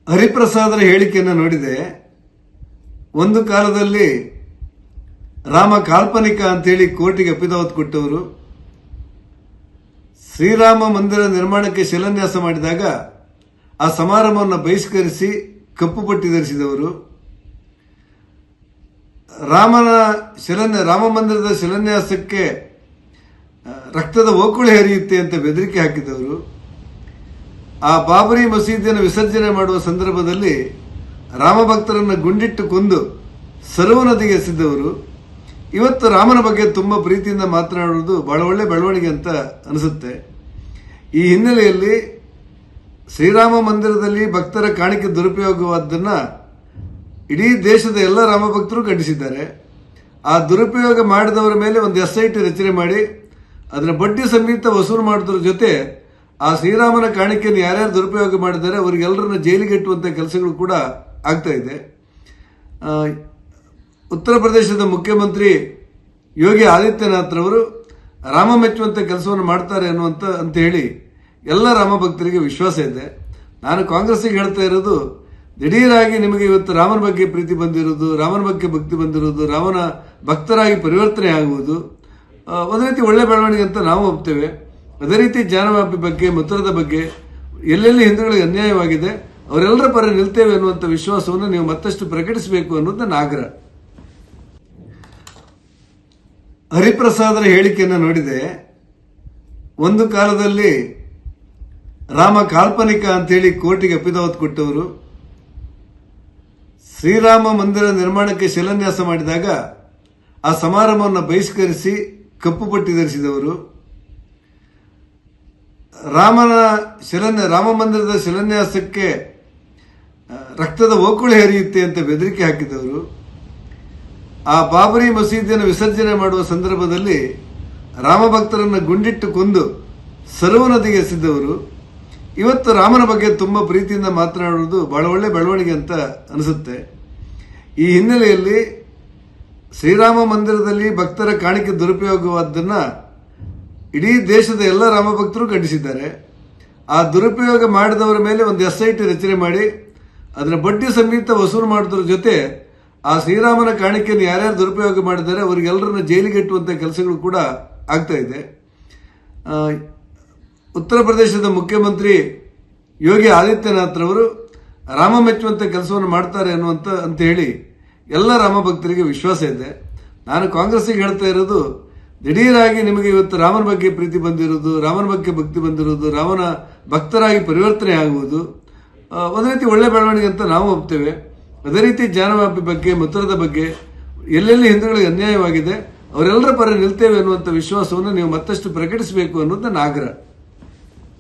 ಹರಿಪ್ರಸಾದರ ಹೇಳಿಕೆಯನ್ನು ನೋಡಿದೆ. ಒಂದು ಕಾಲದಲ್ಲಿ ರಾಮ ಕಾಲ್ಪನಿಕ ಅಂತೇಳಿ ಕೋರ್ಟಿಗೆ ಅಫಿಡವಿಟ್ ಕೊಟ್ಟವರು, ಶ್ರೀರಾಮ ಮಂದಿರ ನಿರ್ಮಾಣಕ್ಕೆ ಶಿಲಾನ್ಯಾಸ ಮಾಡಿದಾಗ ಆ ಸಮಾರಂಭವನ್ನು ಬಹಿಷ್ಕರಿಸಿ ಕಪ್ಪು ಪಟ್ಟಿ ಧರಿಸಿದವರು, ರಾಮ ಮಂದಿರದ ಶಿಲಾನ್ಯಾಸಕ್ಕೆ ರಕ್ತದ ಓಕುಳಿ ಹರಿಯುತ್ತೆ ಅಂತ ಬೆದರಿಕೆ ಹಾಕಿದವರು, ಆ ಬಾಬರಿ ಮಸೀದಿಯನ್ನು ವಿಸರ್ಜನೆ ಮಾಡುವ ಸಂದರ್ಭದಲ್ಲಿ ರಾಮ ಭಕ್ತರನ್ನು ಗುಂಡಿಟ್ಟು ಕೊಂದು ಸರ್ವ ನದಿಗೆ ಎಸೆದವರು, ಇವತ್ತು ರಾಮನ ಬಗ್ಗೆ ತುಂಬಾ ಪ್ರೀತಿಯಿಂದ ಮಾತನಾಡುವುದು ಬಹಳ ಒಳ್ಳೆ ಬೆಳವಣಿಗೆ ಅಂತ ಅನಿಸುತ್ತೆ. ಈ ಹಿನ್ನೆಲೆಯಲ್ಲಿ ಶ್ರೀರಾಮ ಮಂದಿರದಲ್ಲಿ ಭಕ್ತರ ಕಾಣಿಕೆ ದುರುಪಯೋಗವಾದ್ದನ್ನ ಇಡೀ ದೇಶದ ಎಲ್ಲ ರಾಮ ಭಕ್ತರು ಖಂಡಿಸಿದ್ದಾರೆ. ಆ ದುರುಪಯೋಗ ಮಾಡಿದವರ ಮೇಲೆ ಒಂದು SIT ರಚನೆ ಮಾಡಿ ಅದರ ಬಡ್ಡಿ ಸಮೇತ ವಸೂಲು ಮಾಡೋದ್ರ ಜೊತೆ ಆ ಶ್ರೀರಾಮನ ಕಾಣಿಕೆಯನ್ನು ಯಾರ್ಯಾರು ದುರುಪಯೋಗ ಮಾಡಿದ್ದಾರೆ ಅವರಿಗೆಲ್ಲರನ್ನ ಜೈಲಿಗೆಟ್ಟುವಂತ ಕೆಲಸಗಳು ಕೂಡ ಆಗ್ತಾ ಇದೆ. ಉತ್ತರ ಪ್ರದೇಶದ ಮುಖ್ಯಮಂತ್ರಿ ಯೋಗಿ ಆದಿತ್ಯನಾಥ್ ರವರು ರಾಮ ಮೆಚ್ಚುವಂತ ಕೆಲಸವನ್ನು ಮಾಡ್ತಾರೆ ಅಂತ ಹೇಳಿ ಎಲ್ಲ ರಾಮ ಭಕ್ತರಿಗೆ ವಿಶ್ವಾಸ ಇದೆ. ನಾನು ಕಾಂಗ್ರೆಸ್ಸಿಗೆ ಹೇಳ್ತಾ ಇರೋದು, ದಿಢೀರಾಗಿ ನಿಮಗೆ ಇವತ್ತು ರಾಮನ ಬಗ್ಗೆ ಪ್ರೀತಿ ಬಂದಿರುವುದು, ರಾಮನ ಬಗ್ಗೆ ಭಕ್ತಿ ಬಂದಿರುವುದು, ರಾಮನ ಭಕ್ತರಾಗಿ ಪರಿವರ್ತನೆ ಆಗುವುದು ಒಂದು ರೀತಿ ಒಳ್ಳೆ ಬೆಳವಣಿಗೆ ಅಂತ ನಾವು ಒಪ್ತೇವೆ. ಅದೇ ರೀತಿ ಜಾನವಾಪಿ ಬಗ್ಗೆ, ಮಥುರದ ಬಗ್ಗೆ ಎಲ್ಲೆಲ್ಲಿ ಹಿಂದೂಗಳಿಗೆ ಅನ್ಯಾಯವಾಗಿದೆ ಅವರೆಲ್ಲರ ಪರ ನಿಲ್ತೇವೆ ಅನ್ನುವಂಥ ವಿಶ್ವಾಸವನ್ನು ನೀವು ಮತ್ತಷ್ಟು ಪ್ರಕಟಿಸಬೇಕು ಅನ್ನೋದು ನನ್ನ ಆಗ್ರಹ. ಹರಿಪ್ರಸಾದರ ಹೇಳಿಕೆಯನ್ನು ನೋಡಿದೆ. ಒಂದು ಕಾಲದಲ್ಲಿ ರಾಮ ಕಾಲ್ಪನಿಕ ಅಂತೇಳಿ ಕೋರ್ಟಿಗೆ ಅಫಿಡವಿಟ್ ಕೊಟ್ಟವರು, ಶ್ರೀರಾಮ ಮಂದಿರ ನಿರ್ಮಾಣಕ್ಕೆ ಶಿಲಾನ್ಯಾಸ ಮಾಡಿದಾಗ ಆ ಸಮಾರಂಭವನ್ನು ಬಹಿಷ್ಕರಿಸಿ ಕಪ್ಪು ಪಟ್ಟಿ ಧರಿಸಿದವರು, ರಾಮ ಮಂದಿರದ ಶಿಲಾನ್ಯಾಸಕ್ಕೆ ರಕ್ತದ ಓಕುಳಿ ಹರಿಯುತ್ತೆ ಅಂತ ಬೆದರಿಕೆ ಹಾಕಿದವರು, ಆ ಬಾಬರಿ ಮಸೀದಿಯನ್ನು ವಿಸರ್ಜನೆ ಮಾಡುವ ಸಂದರ್ಭದಲ್ಲಿ ರಾಮ ಭಕ್ತರನ್ನು ಗುಂಡಿಟ್ಟು ಕೊಂದು ಸರ್ವ ನದಿಗೆ ಎಸೆದವರು, ಇವತ್ತು ರಾಮನ ಬಗ್ಗೆ ತುಂಬಾ ಪ್ರೀತಿಯಿಂದ ಮಾತನಾಡುವುದು ಬಹಳ ಒಳ್ಳೆ ಬೆಳವಣಿಗೆ ಅಂತ ಅನಿಸುತ್ತೆ. ಈ ಹಿನ್ನೆಲೆಯಲ್ಲಿ ಶ್ರೀರಾಮ ಮಂದಿರದಲ್ಲಿ ಭಕ್ತರ ಕಾಣಿಕೆ ದುರುಪಯೋಗವಾದ್ದನ್ನ ಇಡೀ ದೇಶದ ಎಲ್ಲ ರಾಮ ಭಕ್ತರು ಖಂಡಿಸಿದ್ದಾರೆ. ಆ ದುರುಪಯೋಗ ಮಾಡಿದವರ ಮೇಲೆ ಒಂದು SIT ರಚನೆ ಮಾಡಿ ಅದರ ಬಡ್ಡಿ ಸಮೇತ ವಸೂಲು ಮಾಡೋದ್ರ ಜೊತೆ ಆ ಶ್ರೀರಾಮನ ಕಾಣಿಕೆಯನ್ನು ಯಾರ್ಯಾರು ದುರುಪಯೋಗ ಮಾಡಿದ್ದಾರೆ ಅವರಿಗೆಲ್ಲರನ್ನ ಜೈಲಿಗೆಟ್ಟುವಂತ ಕೆಲಸಗಳು ಕೂಡ ಆಗ್ತಾ ಇದೆ. ಉತ್ತರ ಪ್ರದೇಶದ ಮುಖ್ಯಮಂತ್ರಿ ಯೋಗಿ ಆದಿತ್ಯನಾಥ್ ರವರು ರಾಮ ಮೆಚ್ಚುವಂತ ಕೆಲಸವನ್ನು ಮಾಡ್ತಾರೆ ಅಂತ ಹೇಳಿ ಎಲ್ಲ ರಾಮ ಭಕ್ತರಿಗೆ ವಿಶ್ವಾಸ ಇದೆ. ನಾನು ಕಾಂಗ್ರೆಸ್ಸಿಗೆ ಹೇಳ್ತಾ ಇರೋದು, ದಿಢೀರಾಗಿ ನಿಮಗೆ ಇವತ್ತು ರಾಮನ ಬಗ್ಗೆ ಪ್ರೀತಿ ಬಂದಿರುವುದು, ರಾಮನ ಬಗ್ಗೆ ಭಕ್ತಿ ಬಂದಿರುವುದು, ರಾಮನ ಭಕ್ತರಾಗಿ ಪರಿವರ್ತನೆ ಆಗುವುದು ಒಂದು ರೀತಿ ಒಳ್ಳೆ ಬೆಳವಣಿಗೆ ಅಂತ ನಾವು ಒಪ್ತೇವೆ. ಅದೇ ರೀತಿ ಜಾನವಾಪಿ ಬಗ್ಗೆ, ಮಥುರದ ಬಗ್ಗೆ ಎಲ್ಲೆಲ್ಲಿ ಹಿಂದೂಗಳಿಗೆ ಅನ್ಯಾಯವಾಗಿದೆ ಅವರೆಲ್ಲರ ಪರ ನಿಲ್ತೇವೆ ಅನ್ನುವಂಥ ವಿಶ್ವಾಸವನ್ನು ನೀವು ಮತ್ತಷ್ಟು ಪ್ರಕಟಿಸಬೇಕು ಅನ್ನೋದು ನನ್ನ ಆಗ್ರಹ.